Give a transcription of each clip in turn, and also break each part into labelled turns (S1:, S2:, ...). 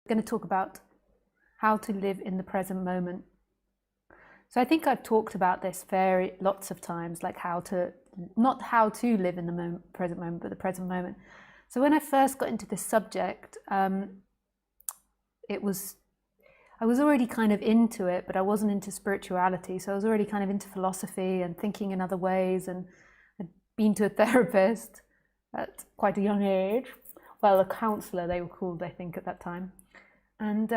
S1: going to talk about how to live in the present moment. So I think I've talked about this lots of times, like not how to live in the present moment, but the present moment. So when I first got into this subject, I was already kind of into it, but I wasn't into spirituality. So I was already kind of into philosophy and thinking in other ways, and I'd been to a therapist at quite a young age. Well, a counselor they were called, I think, at that time. And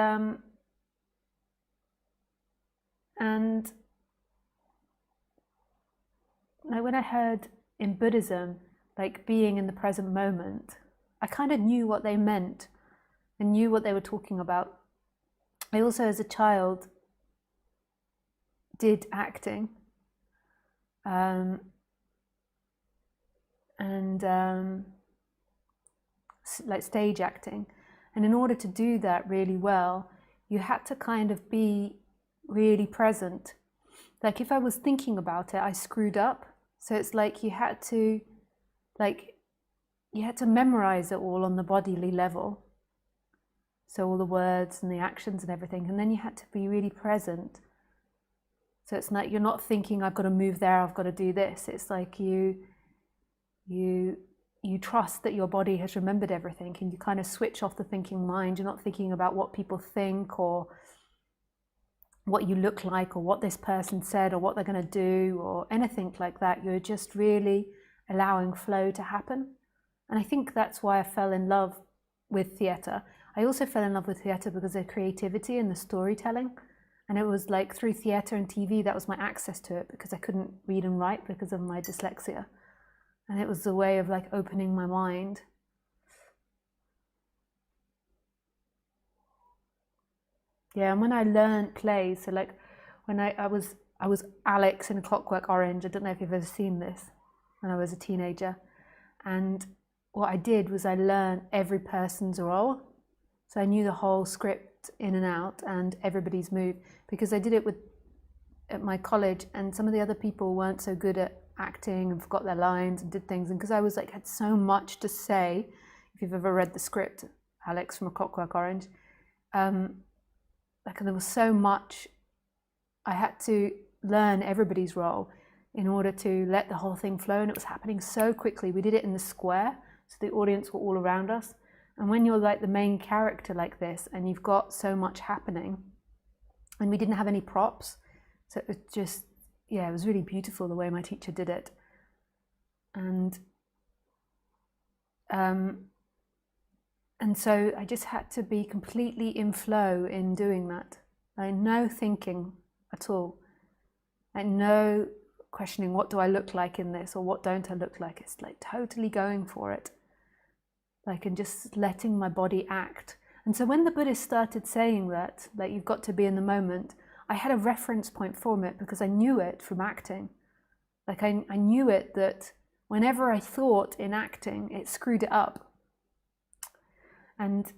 S1: when I heard in Buddhism, like being in the present moment, I kind of knew what they meant and knew what they were talking about. I also, as a child, did acting, like stage acting. And in order to do that really well, you had to kind of be really present. Like if I was thinking about it, I screwed up. So it's like you had to memorize it all on the bodily level. So all the words and the actions and everything, and then you had to be really present. So it's like you're not thinking, I've got to move there, I've got to do this. It's like you trust that your body has remembered everything, and you kind of switch off the thinking mind. You're not thinking about what people think or what you look like or what this person said or what they're going to do or anything like that. You're just really allowing flow to happen. And I think that's why I fell in love with theatre. I also fell in love with theatre because of the creativity and the storytelling. And it was like through theatre and TV, that was my access to it, because I couldn't read and write because of my dyslexia. And it was a way of like opening my mind. Yeah, and when I learned plays, so like when I was Alex in A Clockwork Orange. I don't know if you've ever seen this, when I was a teenager. And what I did was I learned every person's role. So I knew the whole script in and out and everybody's move, because I did it at my college, and some of the other people weren't so good at acting and forgot their lines and did things. And because I was like, had so much to say, if you've ever read the script, Alex from A Clockwork Orange, like there was so much, I had to learn everybody's role in order to let the whole thing flow. And it was happening so quickly. We did it in the square, so the audience were all around us. And when you're like the main character like this, and you've got so much happening, and we didn't have any props, so it was just, yeah, it was really beautiful the way my teacher did it. And so I just had to be completely in flow in doing that. Like no thinking at all. Like no questioning, what do I look like in this, or what don't I look like? It's like totally going for it. Like, and just letting my body act. And so when the Buddhists started saying that, like you've got to be in the moment, I had a reference point from it because I knew it from acting. Like I knew it, that whenever I thought in acting, it screwed it up. And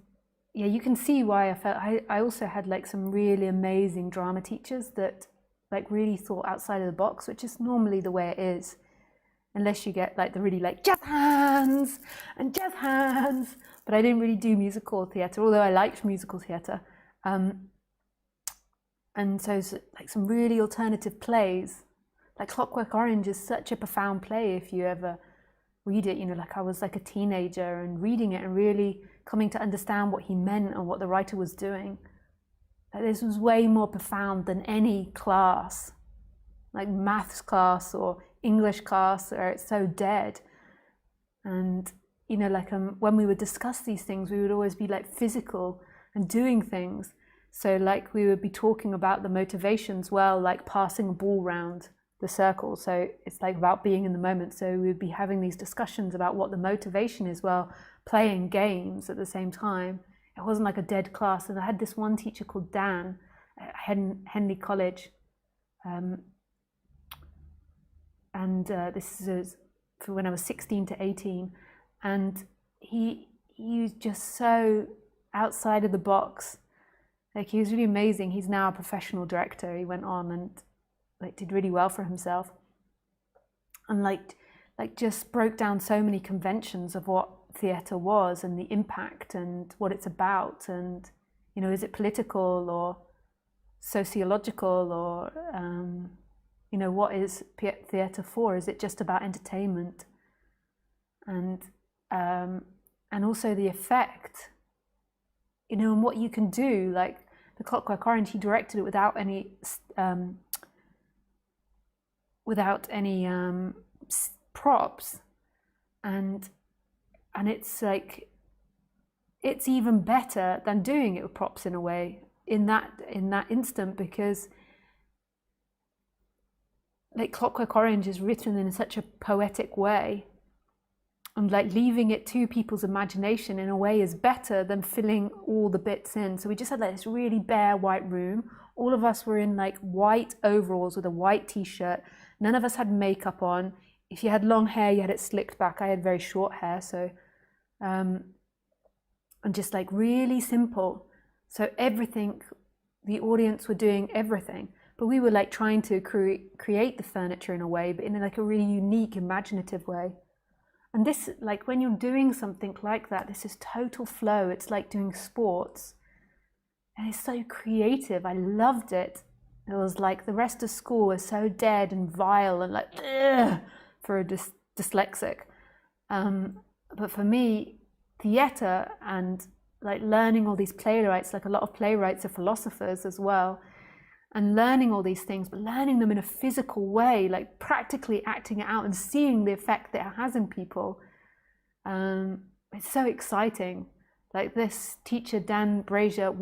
S1: yeah, you can see why I felt, I also had like some really amazing drama teachers that like really thought outside of the box, which is normally the way it is. Unless you get like the really like jazz hands and jazz hands. But I didn't really do musical theatre, although I liked musical theatre. And so like some really alternative plays, like Clockwork Orange is such a profound play if you ever read it. You know, like I was like a teenager and reading it and really coming to understand what he meant and what the writer was doing. Like this was way more profound than any class, like maths class or English class, where it's so dead. And you know, like when we would discuss these things, we would always be like physical and doing things. So like we would be talking about the motivations, well, like passing a ball round the circle. So it's like about being in the moment. So we would be having these discussions about what the motivation is, well, playing games at the same time. It wasn't like a dead class. And I had this one teacher called Dan at Henley College. This is for when I was 16 to 18. And he was just so outside of the box. Like he was really amazing. He's now a professional director. He went on and like did really well for himself. And like just broke down so many conventions of what theatre was and the impact and what it's about. And You know, is it political or sociological, or you know, what is theatre for? Is it just about entertainment? And also the effect, you know, and what you can do. Like the Clockwork Orange, he directed it without any props, and it's like, it's even better than doing it with props in a way, in that instant, because like Clockwork Orange is written in such a poetic way, and like leaving it to people's imagination in a way is better than filling all the bits in. So we just had like this really bare white room. All of us were in like white overalls with a white t-shirt. None of us had makeup on. If you had long hair, you had it slicked back. I had very short hair, so and just like really simple. So everything, the audience were doing everything, but we were like trying to create the furniture in a way, but in like a really unique, imaginative way. And this, like when you're doing something like that, this is total flow. It's like doing sports, and it's so creative. I loved it. It was like the rest of school was so dead and vile and like for a dyslexic. But for me, theatre and like learning all these playwrights, like a lot of playwrights are philosophers as well, and learning all these things, but learning them in a physical way, like practically acting it out and seeing the effect that it has in people. It's so exciting. Like this teacher, Dan Brazier,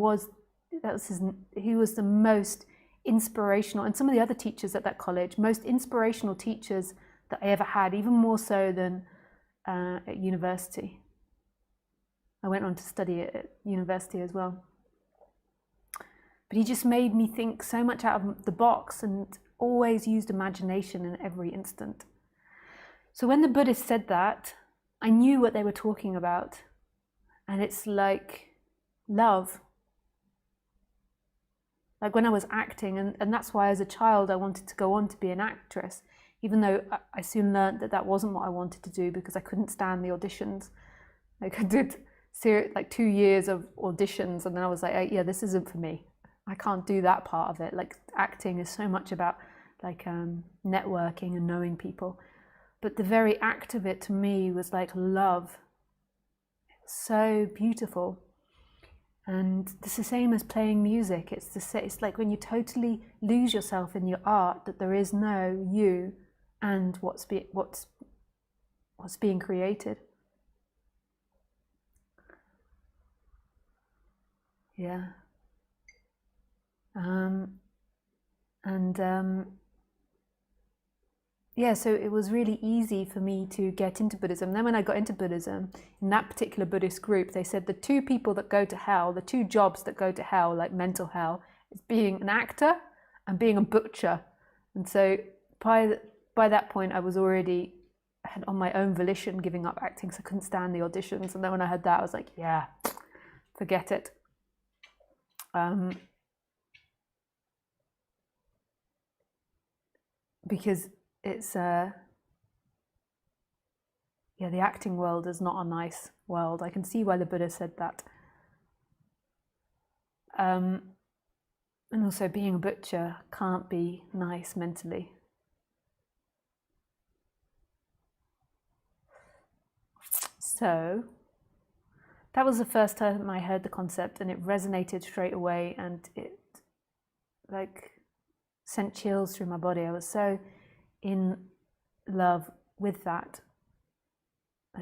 S1: he was the most inspirational, and some of the other teachers at that college, most inspirational teachers that I ever had, even more so than at university. I went on to study at university as well. But he just made me think so much out of the box and always used imagination in every instant. So when the Buddhists said that, I knew what they were talking about. And it's like love. Like when I was acting, and that's why as a child I wanted to go on to be an actress, even though I soon learned that that wasn't what I wanted to do, because I couldn't stand the auditions. Like I did like 2 years of auditions, and then I was like, yeah, this isn't for me. I can't do that part of it. Like acting is so much about like networking and knowing people. But the very act of it to me was like love. So beautiful. And it's the same as playing music. It's like when you totally lose yourself in your art, that there is no you and what's being created. Yeah. Yeah, so it was really easy for me to get into Buddhism. Then when I got into Buddhism, in that particular Buddhist group, they said the two people that go to hell, the two jobs that go to hell, like mental hell, is being an actor and being a butcher. And so by that point, I was already on my own volition giving up acting, so I couldn't stand the auditions. And then when I heard that, I was like, yeah, forget it. Because it's yeah, the acting world is not a nice world. I can see why the Buddha said that. And also being a butcher can't be nice mentally. So that was the first time I heard the concept, and it resonated straight away, and it like sent chills through my body. I was so in love with that.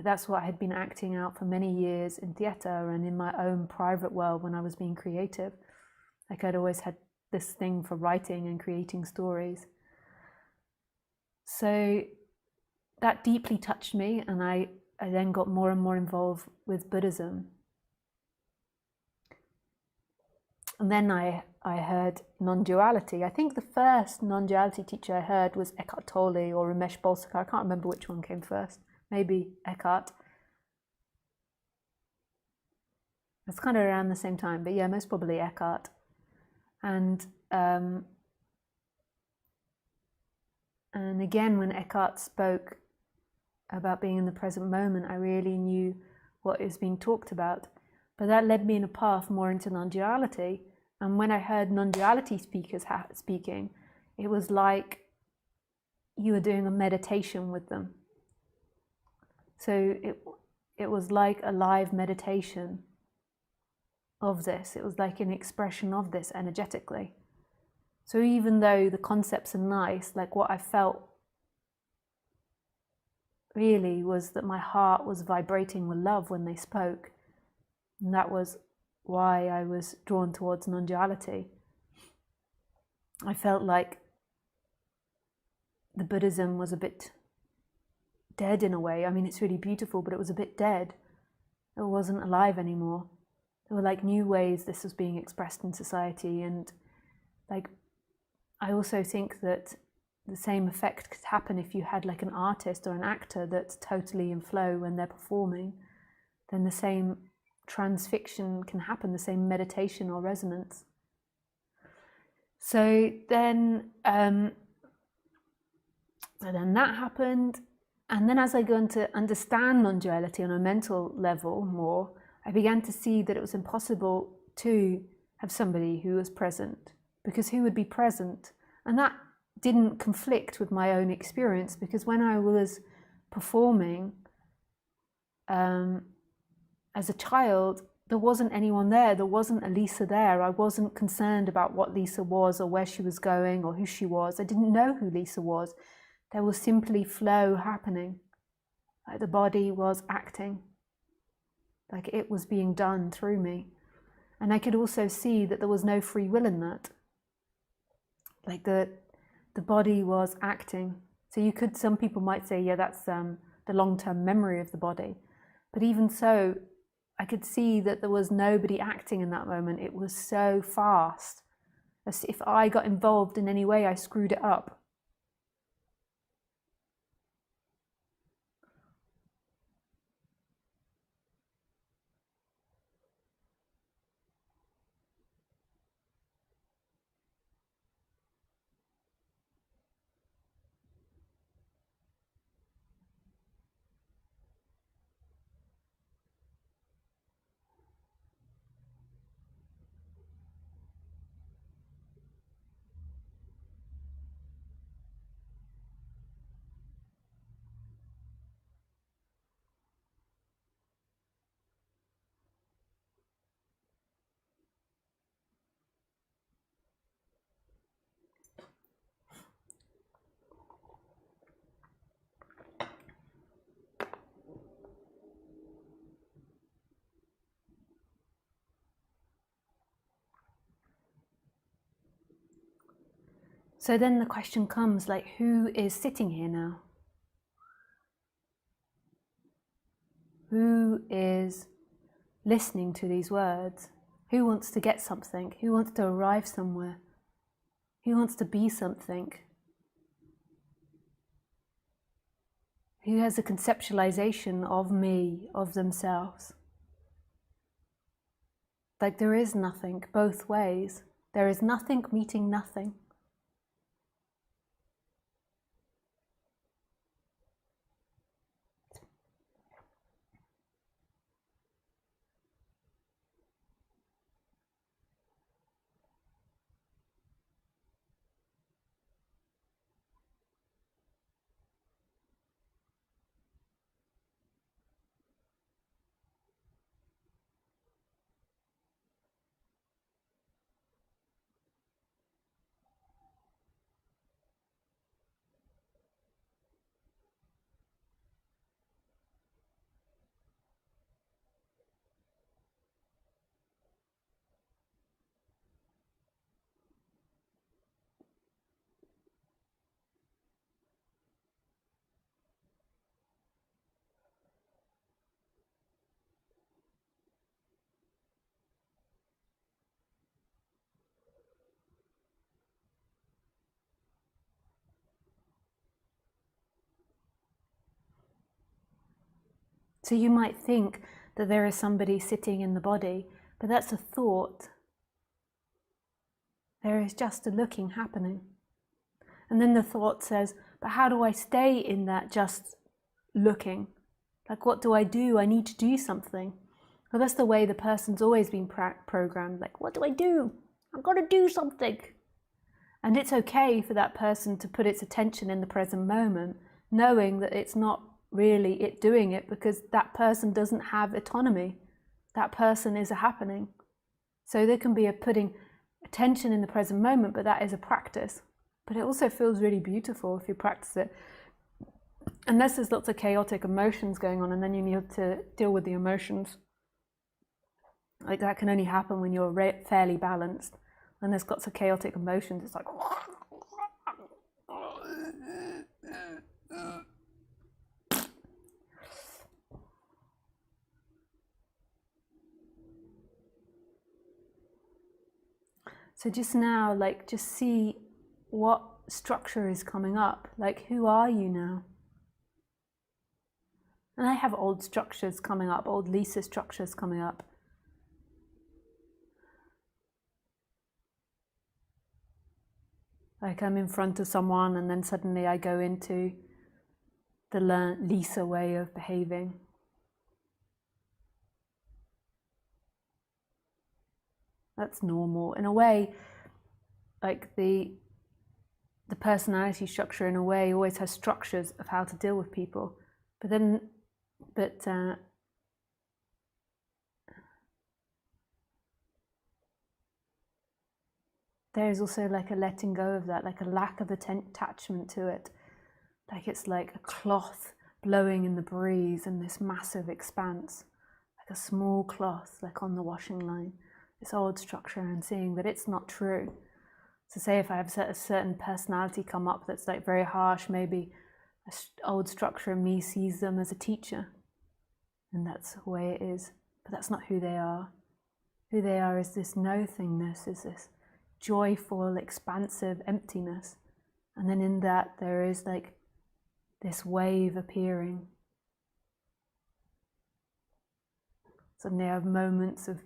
S1: That's what I had been acting out for many years in theatre and in my own private world when I was being creative. Like I'd always had this thing for writing and creating stories. So that deeply touched me, and I then got more and more involved with Buddhism. And then I heard non-duality. I think the first non-duality teacher I heard was Eckhart Tolle or Ramesh Balsekar. I can't remember which one came first. Maybe Eckhart. It's kind of around the same time, but yeah, most probably Eckhart. And again, when Eckhart spoke about being in the present moment, I really knew what is being talked about. But that led me in a path more into non-duality. And when I heard non-duality speakers speaking, it was like you were doing a meditation with them. So it was like a live meditation of this. It was like an expression of this energetically. So even though the concepts are nice, like what I felt really was that my heart was vibrating with love when they spoke. And that was why I was drawn towards non-duality. I felt like the Buddhism was a bit dead in a way. I mean, it's really beautiful, but it was a bit dead. It wasn't alive anymore. There were like new ways this was being expressed in society. And like, I also think that the same effect could happen if you had like an artist or an actor that's totally in flow when they're performing. Then the same transfixion can happen, the same meditation or resonance. So then that happened, and then as I began to understand non-duality on a mental level more, I began to see that it was impossible to have somebody who was present, because who would be present? And that didn't conflict with my own experience, because when I was performing as a child, there wasn't anyone there. There wasn't a Lisa there. I wasn't concerned about what Lisa was or where she was going or who she was. I didn't know who Lisa was. There was simply flow happening. Like the body was acting. Like it was being done through me. And I could also see that there was no free will in that. Like the body was acting. So you could, some people might say, yeah, that's the long-term memory of the body. But even so, I could see that there was nobody acting in that moment. It was so fast. As if I got involved in any way, I screwed it up. So then the question comes, like, who is sitting here now? Who is listening to these words? Who wants to get something? Who wants to arrive somewhere? Who wants to be something? Who has a conceptualization of me, of themselves? Like there is nothing both ways. There is nothing meeting nothing. So you might think that there is somebody sitting in the body, but that's a thought. There is just a looking happening. And then the thought says, but how do I stay in that just looking? Like, what do? I need to do something. Well, that's the way the person's always been programmed. Like, what do I do? I've got to do something. And it's okay for that person to put its attention in the present moment, knowing that it's not really it doing it, because that person doesn't have autonomy. That person is a happening. So there can be a putting attention in the present moment, but that is a practice. But it also feels really beautiful if you practice it. Unless there's lots of chaotic emotions going on and then you need to deal with the emotions. Like that can only happen when you're fairly balanced. When there's lots of chaotic emotions, it's like... So just now, like, just see what structure is coming up. Like, who are you now? And I have old structures coming up, old Lisa structures coming up. Like I'm in front of someone and then suddenly I go into the learned Lisa way of behaving. That's normal. In a way, like the personality structure in a way always has structures of how to deal with people. But there is also like a letting go of that, like a lack of attachment to it. Like it's like a cloth blowing in the breeze in this massive expanse, like a small cloth, like on the washing line, this old structure, and seeing that it's not true. So say if I have a certain personality come up that's like very harsh, maybe an old structure in me sees them as a teacher, and that's the way it is, but that's not who they are. Who they are is this no-thingness, is this joyful, expansive emptiness. And then in that there is like this wave appearing. Suddenly I have moments of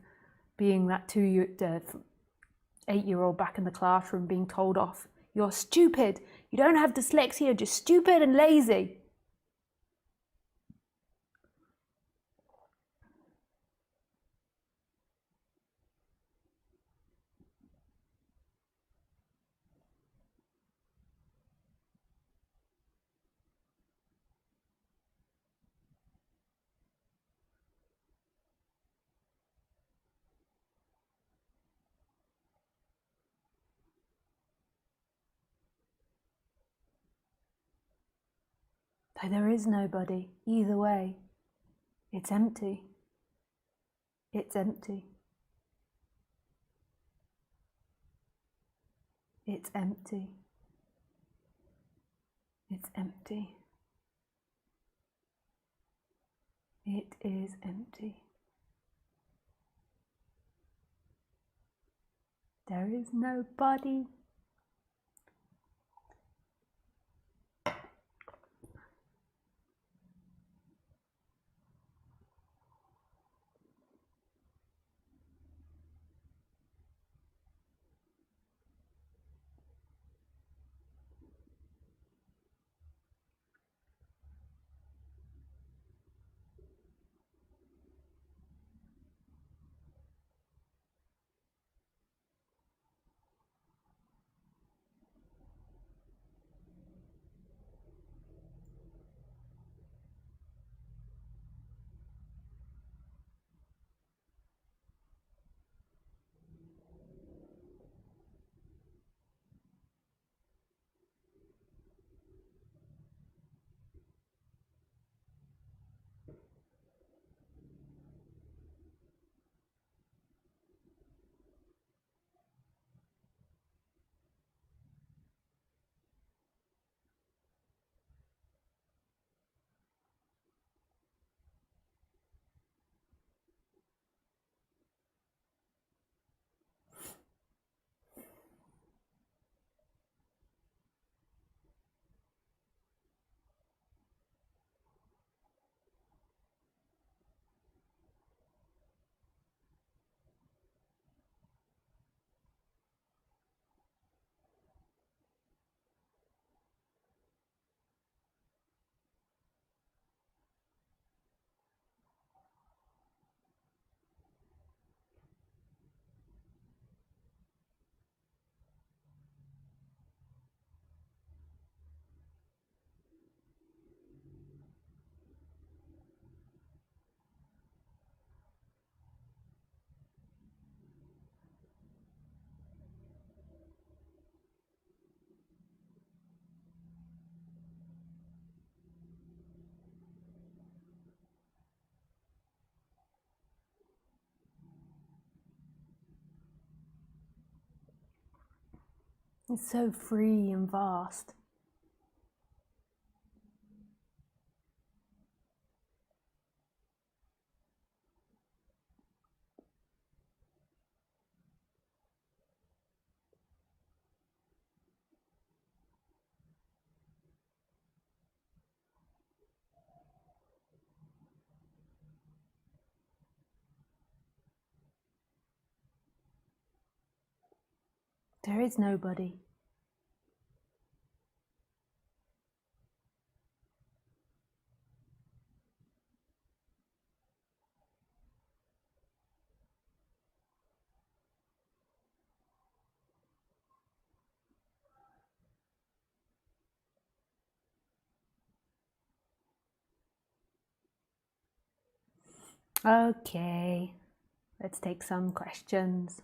S1: being that 8-year-old back in the classroom being told off. You're stupid. You don't have dyslexia, you're just stupid and lazy. But there is nobody, either way. It's empty. It's empty. It's empty. It's empty. It is empty. There is nobody. It's so free and vast. There is nobody. Okay, let's take some questions.